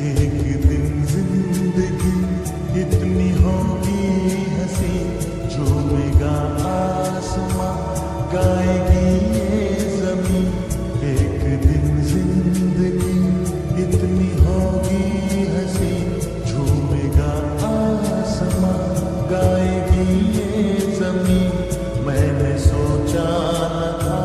एक दिन जिंदगी इतनी होगी हंसी, झूमेगा आसमां, गाएगी ये ज़मीं। एक दिन जिंदगी इतनी होगी हंसी, झूमेगा आसमां, गाएगी ये ज़मीं। मैंने सोचा न था